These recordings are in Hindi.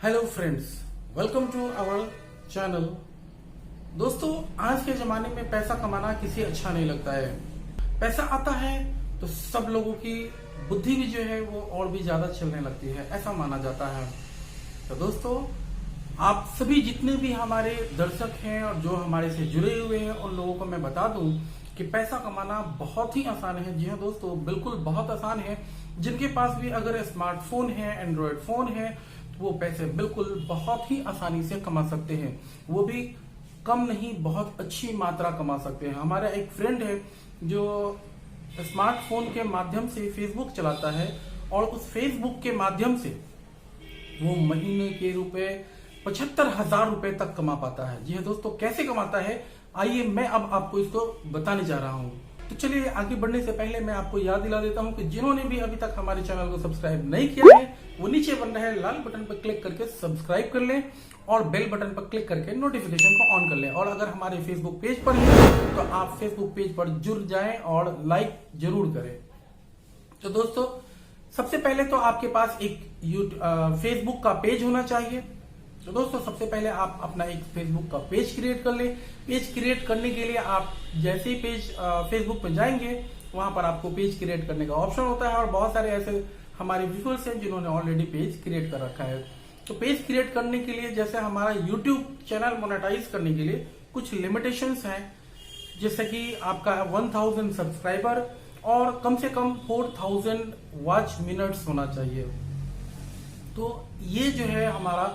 Hello friends, welcome to our channel. दोस्तों, आज के जमाने में पैसा कमाना किसी अच्छा नहीं लगता है। पैसा आता है तो सब लोगों की बुद्धि भी जो है वो और भी ज्यादा चलने लगती है, ऐसा माना जाता है। तो दोस्तों, आप सभी जितने भी हमारे दर्शक हैं और जो हमारे से जुड़े हुए हैं उन लोगों को मैं बता दूं कि पैसा कमाना बहुत ही आसान है। जी हाँ दोस्तों, बिल्कुल बहुत आसान है। जिनके पास भी अगर स्मार्टफोन है, एंड्रॉयड फोन है, तो वो पैसे बिल्कुल बहुत ही आसानी से कमा सकते हैं। वो भी कम नहीं, बहुत अच्छी मात्रा कमा सकते हैं। हमारा एक फ्रेंड है जो स्मार्टफोन के माध्यम से फेसबुक चलाता है और उस फेसबुक के माध्यम से वो महीने के रुपए 75,000 रुपए तक कमा पाता है। जी हाँ दोस्तों, कैसे कमाता है आइए मैं अब आपको इसको बताने जा रहा हूँ। तो चलिए, आगे बढ़ने से पहले मैं आपको याद दिला देता हूँ कि जिन्होंने भी अभी तक हमारे चैनल को सब्सक्राइब नहीं किया है वो नीचे बन रहे लाल बटन पर क्लिक करके सब्सक्राइब कर लें और बेल बटन पर क्लिक करके नोटिफिकेशन को ऑन कर लें। और अगर हमारे फेसबुक पेज पर हैं तो आप फेसबुक पेज पर जुड़ जाएं और लाइक जरूर करें। तो दोस्तों, सबसे पहले तो आपके पास एक फेसबुक का पेज होना चाहिए। तो दोस्तों, सबसे पहले आप अपना एक फेसबुक का पेज क्रिएट कर लें। पेज क्रिएट करने के लिए आप जैसे ही पेज फेसबुक पे जाएंगे वहां पर आपको पेज क्रिएट करने का ऑप्शन होता है और बहुत सारे ऐसे हमारे व्यूअर्स हैं जिन्होंने ऑलरेडी पेज क्रिएट कर रखा है। तो पेज क्रिएट करने के लिए जैसे हमारा यूट्यूब चैनल मोनेटाइज करने के लिए कुछ लिमिटेशंस हैं, जैसे कि आपका 1000 सब्सक्राइबर और कम से कम 4000 वॉच मिनट्स होना चाहिए। तो ये जो है हमारा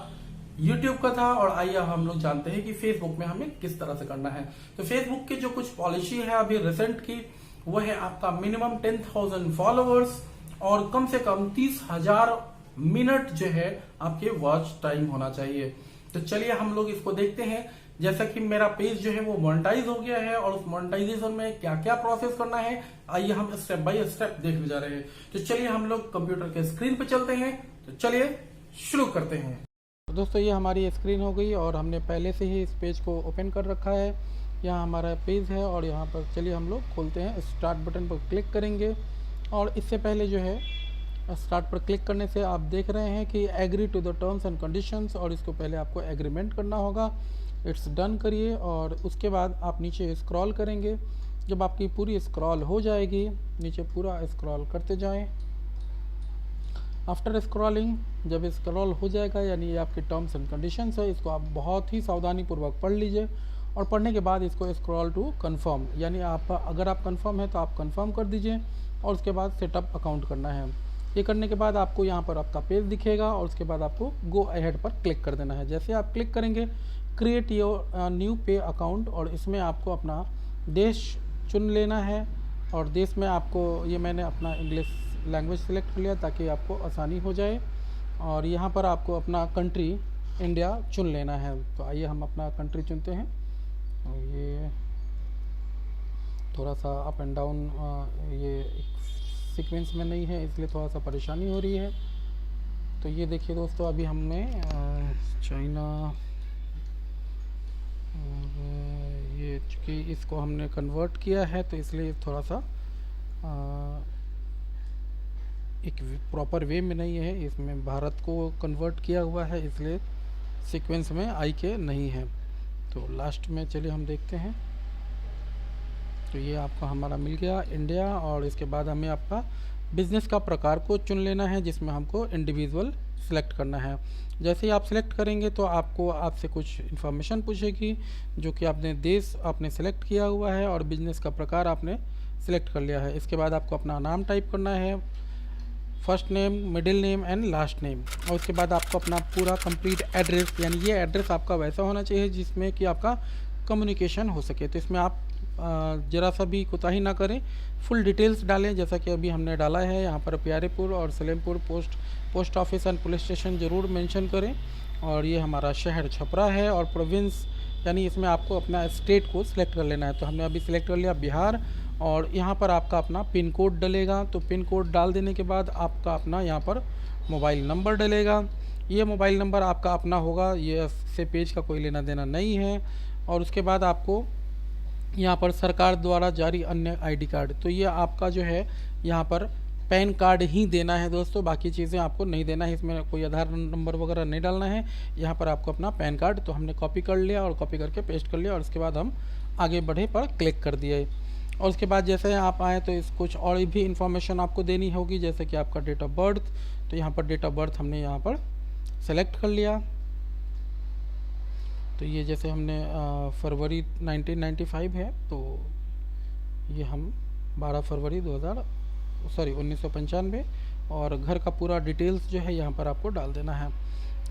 YouTube का था। और आइए हम लोग जानते हैं कि Facebook में हमें किस तरह से करना है। तो Facebook की जो कुछ पॉलिसी है अभी रिसेंट की, वो है आपका मिनिमम 10,000 फॉलोअर्स और कम से कम 30,000 मिनट जो है आपके वॉच टाइम होना चाहिए। तो चलिए हम लोग इसको देखते हैं। जैसा कि मेरा पेज जो है वो मोनेटाइज हो गया है और उस मोनेटाइजेशन में क्या क्या प्रोसेस करना है आइए हम स्टेप बाय स्टेप देखने जा रहे हैं। तो चलिए हम लोग कंप्यूटर के स्क्रीन पे चलते हैं। तो चलिए शुरू करते हैं। तो दोस्तों, ये हमारी स्क्रीन हो गई और हमने पहले से ही इस पेज को ओपन कर रखा है। यहाँ हमारा पेज है और यहाँ पर चलिए हम लोग खोलते हैं। स्टार्ट बटन पर क्लिक करेंगे और इससे पहले जो है स्टार्ट पर क्लिक करने से आप देख रहे हैं कि agree to the terms and conditions, और इसको पहले आपको एग्रीमेंट करना होगा। इट्स डन करिए और उसके बाद आप नीचे स्क्रॉल करेंगे। जब आपकी पूरी स्क्रॉल हो जाएगी, नीचे पूरा स्क्रॉल करते जाएं। आफ्टर स्क्रॉलिंग जब स्क्रॉल हो जाएगा, यानी ये आपके टर्म्स एंड कंडीशंस है, इसको आप बहुत ही सावधानी पूर्वक पढ़ लीजिए और पढ़ने के बाद इसको स्क्रॉल टू कंफर्म, यानी आप अगर आप कंफर्म है तो आप कंफर्म कर दीजिए और उसके बाद सेटअप अकाउंट करना है। ये करने के बाद आपको यहाँ पर आपका पेज दिखेगा और उसके बाद आपको गो अहेड पर क्लिक कर देना है। जैसे आप क्लिक करेंगे क्रिएट योर न्यू पे अकाउंट, और इसमें आपको अपना देश चुन लेना है और देश में आपको, ये मैंने अपना इंग्लिश लैंग्वेज सेलेक्ट कर लिया ताकि आपको आसानी हो जाए। और यहाँ पर आपको अपना कंट्री इंडिया चुन लेना है। तो आइए हम अपना कंट्री चुनते हैं। और ये थोड़ा सा अप एंड डाउन ये सीक्वेंस में नहीं है, इसलिए थोड़ा सा परेशानी हो रही है। तो ये देखिए दोस्तों, अभी हमने चाइना और ये चूँकि इसको हमने कन्वर्ट किया है तो इसलिए थोड़ा सा एक प्रॉपर वे में नहीं है। इसमें भारत को कन्वर्ट किया हुआ है, इसलिए सीक्वेंस में आई के नहीं है। तो लास्ट में चलिए हम देखते हैं। तो ये आपका हमारा मिल गया इंडिया, और इसके बाद हमें आपका बिज़नेस का प्रकार को चुन लेना है जिसमें हमको इंडिविजुअल सिलेक्ट करना है। जैसे ही आप सिलेक्ट करेंगे तो आपको आपसे कुछ इन्फॉर्मेशन पूछेगी, जो कि आपने देश आपने सेलेक्ट किया हुआ है और बिज़नेस का प्रकार आपने सिलेक्ट कर लिया है। इसके बाद आपको अपना नाम टाइप करना है, first name, middle name and last name, और उसके बाद आपको अपना पूरा कंप्लीट एड्रेस, यानी ये एड्रेस आपका वैसा होना चाहिए जिसमें कि आपका कम्युनिकेशन हो सके। तो इसमें आप ज़रा सा भी कोताही ना करें, फुल डिटेल्स डालें जैसा कि अभी हमने डाला है। यहाँ पर प्यारेपुर और Salempur post office and police station ज़रूर मेंशन करें। और ये हमारा शहर छपरा है और प्रोविंस, यानी इसमें आपको अपना स्टेट को सिलेक्ट कर लेना है। तो हमने अभी सिलेक्ट कर लिया बिहार, और यहाँ पर आपका अपना पिन कोड डलेगा। तो पिन कोड डाल देने के बाद आपका अपना यहाँ पर मोबाइल नंबर डलेगा। ये मोबाइल नंबर आपका अपना होगा, ये से पेज का कोई लेना देना नहीं है। और उसके बाद आपको यहाँ पर सरकार द्वारा जारी अन्य आईडी कार्ड, तो ये आपका जो है यहाँ पर पैन कार्ड ही देना है दोस्तों, बाकी चीज़ें आपको नहीं देना है। इसमें कोई आधार नंबर वगैरह नहीं डालना है। यहाँ पर आपको अपना पैन कार्ड, तो हमने कॉपी कर लिया और कॉपी करके पेस्ट कर लिया, और उसके बाद हम आगे बढ़े पर क्लिक कर दिए। और उसके बाद जैसे आप आएँ तो इस कुछ और भी इंफॉर्मेशन आपको देनी होगी, जैसे कि आपका डेट ऑफ बर्थ। तो यहाँ पर डेट ऑफ बर्थ हमने यहाँ पर सेलेक्ट कर लिया। तो ये जैसे हमने फरवरी 1995 है, तो ये हम 12 फरवरी 1995, और घर का पूरा डिटेल्स जो है यहाँ पर आपको डाल देना है।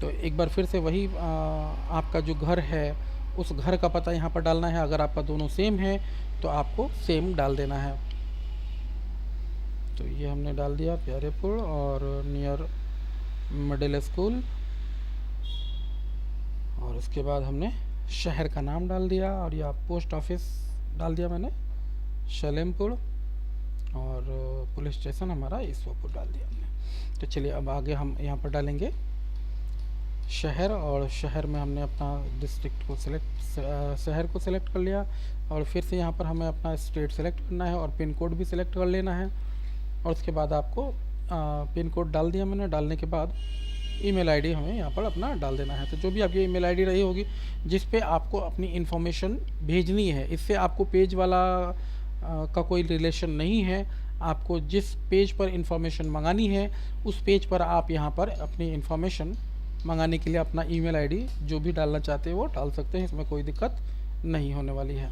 तो एक बार फिर से वही आपका जो घर है उस घर का पता यहाँ पर डालना है। अगर आपका दोनों सेम है तो आपको सेम डाल देना है। तो ये हमने डाल दिया प्यारेपुर और नियर मिडिल स्कूल, और उसके बाद हमने शहर का नाम डाल दिया, और यह पोस्ट ऑफिस डाल दिया मैंने सलेमपुर, और पुलिस स्टेशन हमारा ईश्वरपुर डाल दिया हमने। तो चलिए अब आगे हम यहाँ पर डालेंगे शहर, और शहर में हमने अपना डिस्ट्रिक्ट को शहर को सिलेक्ट कर लिया, और फिर से यहाँ पर हमें अपना स्टेट सेलेक्ट करना है और पिन कोड भी सिलेक्ट कर लेना है। और उसके बाद आपको पिन कोड डाल दिया मैंने। डालने के बाद ईमेल आईडी हमें यहाँ पर अपना डाल देना है। तो जो भी आपकी ईमेल आईडी रही होगी जिस पे आपको अपनी इन्फॉर्मेशन भेजनी है, इससे आपको पेज वाला का कोई रिलेशन नहीं है। आपको जिस पेज पर इंफॉर्मेशन मंगानी है उस पेज पर आप यहाँ पर अपनी इन्फॉर्मेशन मंगाने के लिए अपना ईमेल आईडी जो भी डालना चाहते हैं वो डाल सकते हैं, इसमें कोई दिक्कत नहीं होने वाली है।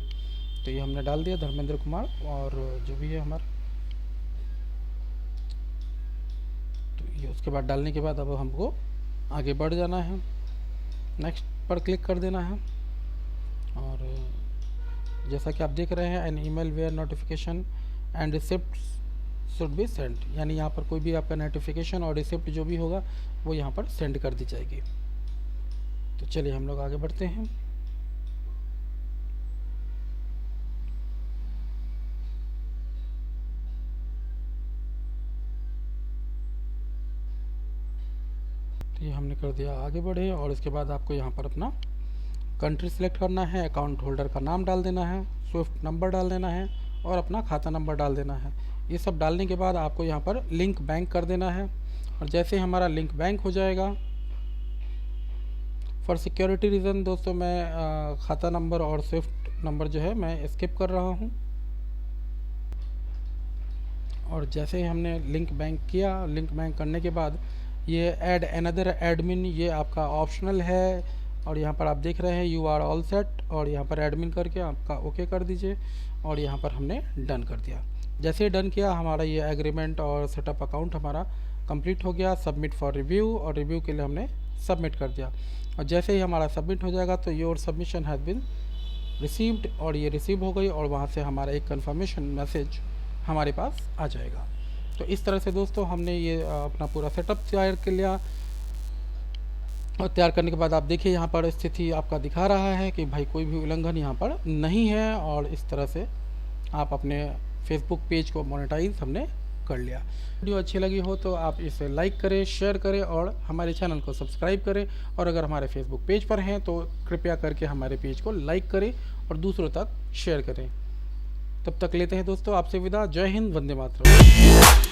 तो ये हमने डाल दिया धर्मेंद्र कुमार, और जो भी है हमारा। तो ये उसके बाद डालने के बाद अब हमको आगे बढ़ जाना है, नेक्स्ट पर क्लिक कर देना है। और जैसा कि आप देख रहे हैं, an email where notification and receipt should be send, यानी यहाँ पर कोई भी आपका नोटिफिकेशन और रिसिप्ट जो भी होगा वो यहाँ पर सेंड कर दी जाएगी। तो चलिए हम लोग आगे बढ़ते हैं। तो ये हमने कर दिया आगे बढ़े, और इसके बाद आपको यहाँ पर अपना कंट्री सेलेक्ट करना है, अकाउंट होल्डर का नाम डाल देना है, स्विफ्ट नंबर डाल देना है, और अपना खाता नंबर डाल देना है। ये सब डालने के बाद आपको यहाँ पर लिंक बैंक कर देना है। और जैसे हमारा लिंक बैंक हो जाएगा, फॉर सिक्योरिटी रीज़न दोस्तों मैं खाता नंबर और स्विफ्ट नंबर जो है मैं स्किप कर रहा हूँ। और जैसे ही हमने लिंक बैंक किया, लिंक बैंक करने के बाद ये ऐड अनदर एडमिन, ये आपका ऑप्शनल है, और यहाँ पर आप देख रहे हैं यू आर ऑल सेट, और यहाँ पर एडमिन करके आपका ओके कर दीजिए, और यहाँ पर हमने डन कर दिया। जैसे ही डन किया हमारा ये एग्रीमेंट और सेटअप अकाउंट हमारा कंप्लीट हो गया। सबमिट फॉर रिव्यू, और रिव्यू के लिए हमने सबमिट कर दिया। और जैसे ही हमारा सबमिट हो जाएगा तो your submission has been received, और ये रिसीव हो गई, और वहाँ से हमारा एक कंफर्मेशन मैसेज हमारे पास आ जाएगा। तो इस तरह से दोस्तों हमने ये अपना पूरा सेटअप तैयार कर लिया। और तैयार करने के बाद आप देखिए यहाँ पर स्थिति आपका दिखा रहा है कि भाई कोई भी उल्लंघन यहाँ पर नहीं है, और इस तरह से आप अपने फेसबुक पेज को मोनेटाइज हमने कर लिया। वीडियो अच्छी लगी हो तो आप इसे लाइक करें, शेयर करें, और हमारे चैनल को सब्सक्राइब करें। और अगर हमारे फेसबुक पेज पर हैं तो कृपया करके हमारे पेज को लाइक करें और दूसरों तक शेयर करें। तब तक लेते हैं दोस्तों आपसे विदा। जय हिंद, वंदे मातरम।